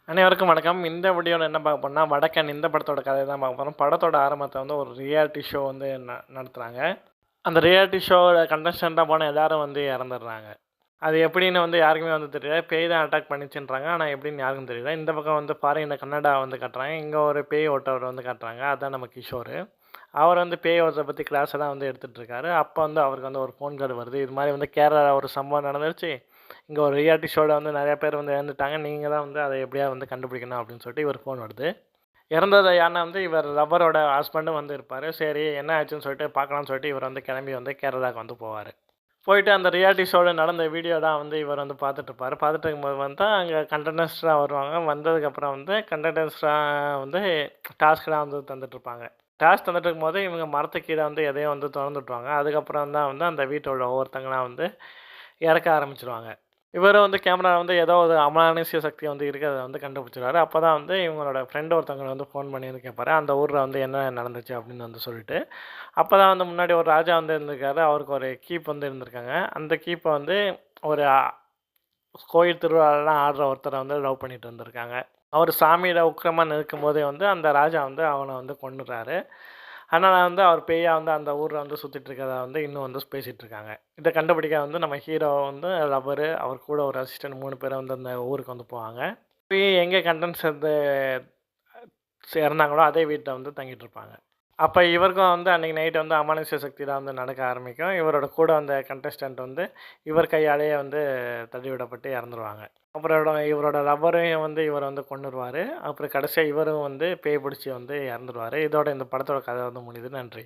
அனைவருக்கும் வணக்கம். இந்த வீடியோல என்ன பார்க்க போறோம்னா, வடக்கன் இந்த படத்தோட கதைய தான் பார்க்க போறோம். படத்தோட ஆரம்பத்தில வந்து ஒரு ரியாலிட்டி ஷோ வந்து நடத்துறாங்க. அந்த ரியாலிட்டி ஷோல கண்டஸ்டன்ட்டா போன எல்லாரும் வந்து இறந்துடுறாங்க. அது எப்படின்னு வந்து யாருக்குமே வந்து தெரியல. பேய் தான் அட்டாக் பண்ணிச்சுன்றாங்க. ஆனா எப்படின்னு யாருக்கும் தெரியல. இந்த பக்கம் வந்து ஃபாரின்ல கன்னடா வந்து காட்டுறாங்க. இங்க ஒரு பேய் ஓட்டுறவர் வந்து காட்டுறாங்க. அதான் நம்ம கிஷோரு. அவர் வந்து பேய் ஓட்டுறத பத்தி கிளாஸ் எல்லாம் வந்து எடுத்துட்டு இருக்காரு. அப்ப வந்து அவருக்கு வந்து ஒரு ஃபோன் கால் வருது. இது மாரி வந்து கேரளால ஒரு சம்பவம் நடந்துருச்சு. இங்க ஒரு ரியாலிட்டி ஷோல வந்து நெறைய பேர் வந்து இறந்துட்டாங்க. நீங்க தான் வந்து அத எப்படியாவது வந்து கண்டுபிடிக்கணும் அப்படின்னு சொல்லிட்டு இவருக்கு ஃபோன் வருது. இறந்தது யாருன்னா வந்து இவர் லவ்வரோட ஹஸ்பண்டும் வந்து இருப்பாரு. சரி என்ன ஆச்சுன்னு சொல்லிட்டு பார்க்கலாம்னு சொல்லிட்டு இவர் வந்து கிளம்பி வந்து கேரளாக்கு வந்து போவாரு. போயிட்டு அந்த ரியாலிட்டி ஷோல நடந்த வீடியோ தான் வந்து இவர் வந்து பார்த்துட்டு இருப்பாரு. பார்த்துட்டு இருக்கும்போது வந்து அங்க கண்டென்டர்ஸ்லாம் வருவாங்க. வந்ததுக்கப்புறம் வந்து கண்டென்டர்ஸ்லாம் வந்து டாஸ்க்லாம் வந்து தந்துட்டுருப்பாங்க. டாஸ்க் தந்துட்டு இருக்கும்போது இவங்க மரத்துக்கு கீழ வந்து எதையோ வந்து தொறந்து விட்டுருவாங்க. அதுக்கப்புறம் தான் வந்து அந்த வீட்ல உள்ள ஒவ்வொருத்தங்களா வந்து இறக்க ஆரம்பிச்சுருவாங்க. இவரும் வந்து கேமரா வந்து ஏதோ ஒரு அமானுஷ்ய சக்தி வந்து இருக்கிறத வந்து கண்டுபிடிச்சிருவாரு. அப்பதான் வந்து இவங்களோட ஃப்ரெண்ட் ஒருத்தவங்க வந்து ஃபோன் பண்ணி வந்து கேட்பாரு. அந்த ஊர்ல வந்து என்ன நடந்துச்சு அப்படின்னு வந்து சொல்லிட்டு. அப்பதான் வந்து முன்னாடி ஒரு ராஜா வந்து இருந்திருக்காரு. அவருக்கு ஒரு கீப் வந்து இருந்திருக்காங்க. அந்த கீப்ப வந்து ஒரு கோயில் திருவிழாலலாம் ஆடுற ஒருத்தர வந்து லவ் பண்ணிட்டு இருந்திருக்காங்க. அவரு சாமியில உக்கிரமா நிற்கும்போதே வந்து அந்த ராஜா வந்து அவன வந்து கொன்னுறாரு. அதனால வந்து அவர் பேயா வந்து அந்த ஊர்ல வந்து சுத்திட்டு இருக்கிறதா வந்து இன்னும் வந்து பேசிட்டு இருக்காங்க. இத கண்டுபிடிக்க வந்து நம்ம ஹீரோ வந்து லவ்வரு, அவர் கூட ஒரு அசிஸ்டன்ட் 3 பேரும் வந்து அந்த ஊருக்கு வந்து போவாங்க. போய் எங்க கண்டென்ட்ஸ் வந்து இறந்தாங்களோ அதே வீட்ல வந்து தங்கிட்டு இருப்பாங்க. அப்ப இவருக்கும் வந்து அன்னைக்கு நைட் வந்து அமானுஷ்ய சக்திலாம் வந்து நடக்க ஆரம்பிக்கும். இவரோட கூட வந்த கண்டஸ்டன்ட் வந்து இவர் கையாலேயே வந்து தள்ளிவிடப்பட்டு இறந்துருவாங்க. அப்புறம் இவரோட லவ்வரையும் வந்து இவர் வந்து கொன்னுருவாரு. அப்புறம் கடைசியா இவரும் வந்து பேய் பிடிச்சு வந்து இறந்துருவாரு. இதோட இந்த படத்தோட கதை வந்து முடியுது. நன்றி.